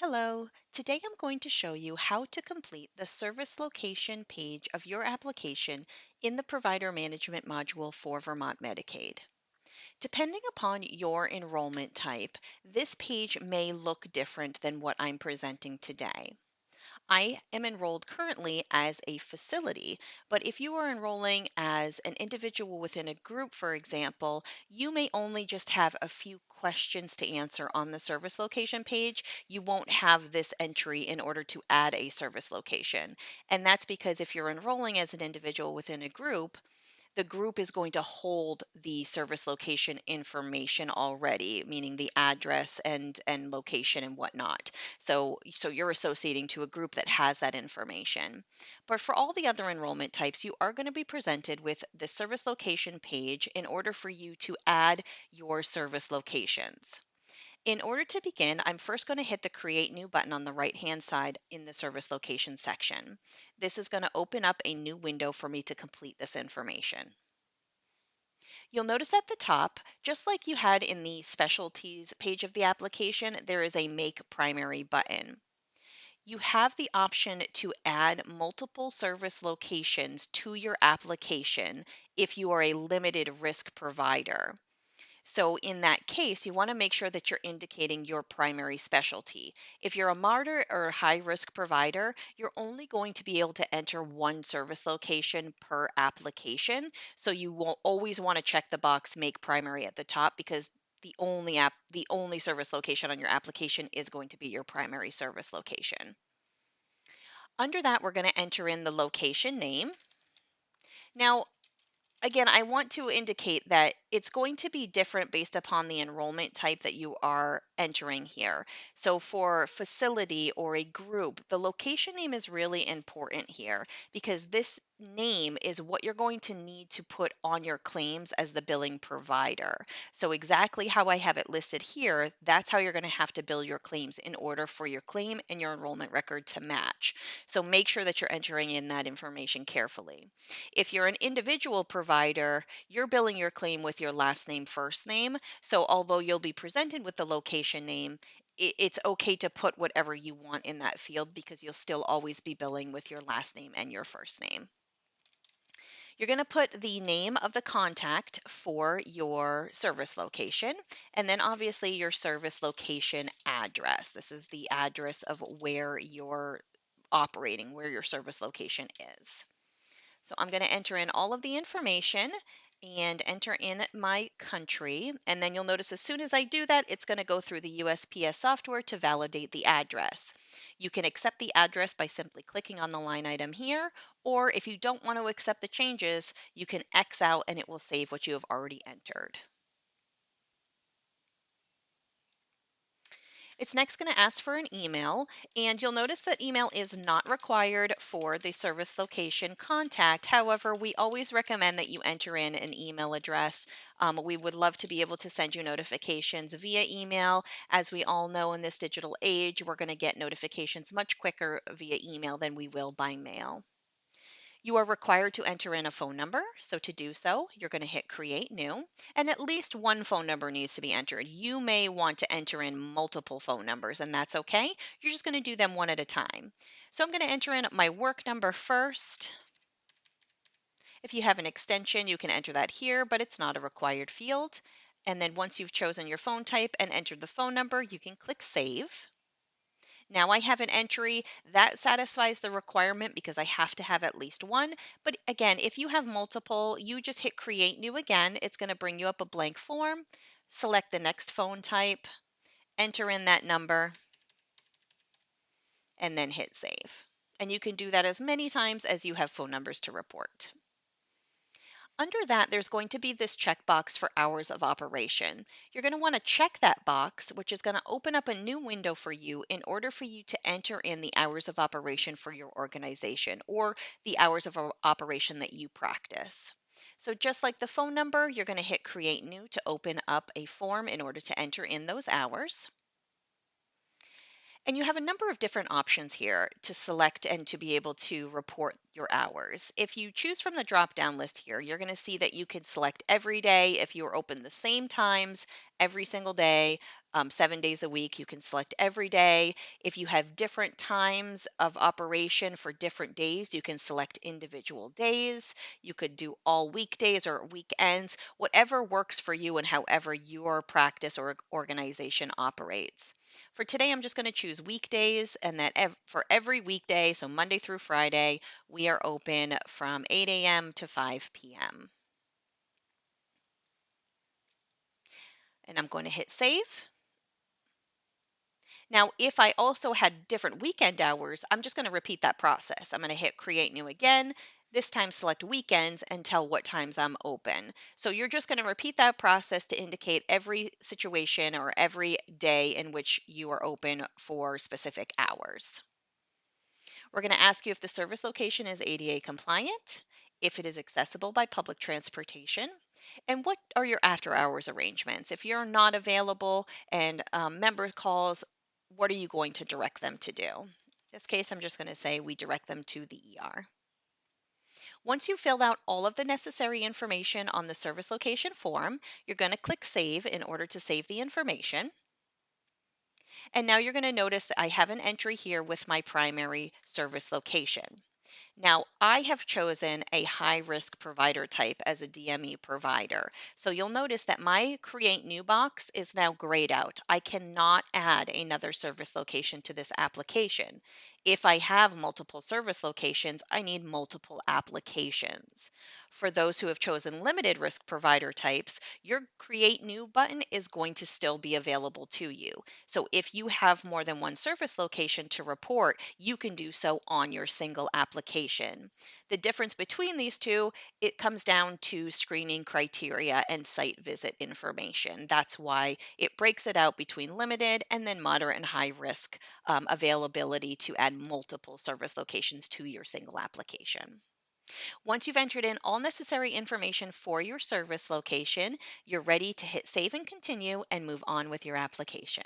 Hello, today I'm going to show you how to complete the service location page of your application in the Provider Management module for Vermont Medicaid. Depending upon your enrollment type, this page may look different than what I'm presenting today. I am enrolled currently as a facility, but if you are enrolling as an individual within a group, for example, you may only just have a few questions to answer on the service location page. You won't have this entry in order to add a service location. And that's because if you're enrolling as an individual within a group, the group is going to hold the service location information already, meaning the address and location and whatnot. So you're associating to a group that has that information. But for all the other enrollment types, you are going to be presented with the service location page in order for you to add your service locations. In order to begin, I'm first going to hit the Create New button on the right-hand side in the Service Location section. This is going to open up a new window for me to complete this information. You'll notice at the top, just like you had in the Specialties page of the application, there is a Make Primary button. You have the option to add multiple service locations to your application if you are a limited risk provider. So, in that case, you want to make sure that you're indicating your primary specialty. If you're a moderate or high risk provider, you're only going to be able to enter one service location per application. So, you will always want to check the box Make Primary at the top because the only service location on your application is going to be your primary service location. Under that, we're going to enter in the location name. Now, again, I want to indicate that it's going to be different based upon the enrollment type that you are entering here. So, for facility or a group, the location name is really important here because this name is what you're going to need to put on your claims as the billing provider. So, exactly how I have it listed here, that's how you're going to have to bill your claims in order for your claim and your enrollment record to match. So, make sure that you're entering in that information carefully. If you're an individual provider, you're billing your claim with your last name, first name. So although you'll be presented with the location name, it's okay to put whatever you want in that field because you'll still always be billing with your last name and your first name. You're going to put the name of the contact for your service location, and then obviously your service location address. This is the address of where you're operating, where your service location is. So I'm going to enter in all of the information and enter in my country. And then you'll notice as soon as I do that, it's going to go through the USPS software to validate the address. You can accept the address by simply clicking on the line item here, or if you don't want to accept the changes, you can X out and it will save what you have already entered. It's next going to ask for an email, and you'll notice that email is not required for the service location contact. However, we always recommend that you enter in an email address. We would love to be able to send you notifications via email. As we all know in this digital age, we're going to get notifications much quicker via email than we will by mail. You are required to enter in a phone number. So, to do so, you're going to hit Create New, and at least one phone number needs to be entered. You may want to enter in multiple phone numbers, and that's okay. You're just going to do them one at a time. So, I'm going to enter in my work number first. If you have an extension, you can enter that here, but it's not a required field. And then once you've chosen your phone type and entered the phone number, you can click Save. Now I have an entry that satisfies the requirement because I have to have at least one. But again, if you have multiple, you just hit create new again. It's going to bring you up a blank form. Select the next phone type, enter in that number, and then hit save. And you can do that as many times as you have phone numbers to report. Under that, there's going to be this checkbox for hours of operation. You're going to want to check that box, which is going to open up a new window for you in order for you to enter in the hours of operation for your organization or the hours of operation that you practice. So, just like the phone number, you're going to hit Create New to open up a form in order to enter in those hours. And you have a number of different options here to select and to be able to report your hours. If you choose from the drop down list here, you're going to see that you can select every day if you are open the same times every single day, 7 days a week. You can select every day. If you have different times of operation for different days, you can select individual days. You could do all weekdays or weekends, whatever works for you and however your practice or organization operates. For today, I'm just going to choose weekdays, and that for every weekday, so Monday through Friday, we are open from 8 a.m. to 5 p.m. And I'm going to hit save. Now, if I also had different weekend hours, I'm just going to repeat that process. I'm going to hit create new again. This time select weekends and tell what times I'm open. So you're just going to repeat that process to indicate every situation or every day in which you are open for specific hours. We're going to ask you if the service location is ADA compliant, if it is accessible by public transportation, and what are your after hours arrangements. If you're not available and member calls, what are you going to direct them to do? In this case, I'm just going to say we direct them to the ER. Once you've filled out all of the necessary information on the service location form, you're going to click Save in order to save the information. And now you're going to notice that I have an entry here with my primary service location. Now, I have chosen a high risk provider type as a DME provider. So you'll notice that my create new box is now grayed out. I cannot add another service location to this application. If I have multiple service locations, I need multiple applications. For those who have chosen limited risk provider types, your create new button is going to still be available to you. So if you have more than one service location to report, you can do so on your single application. The difference between these two, it comes down to screening criteria and site visit information. That's why it breaks it out between limited and then moderate and high risk availability to add multiple service locations to your single application. Once you've entered in all necessary information for your service location, you're ready to hit save and continue and move on with your application.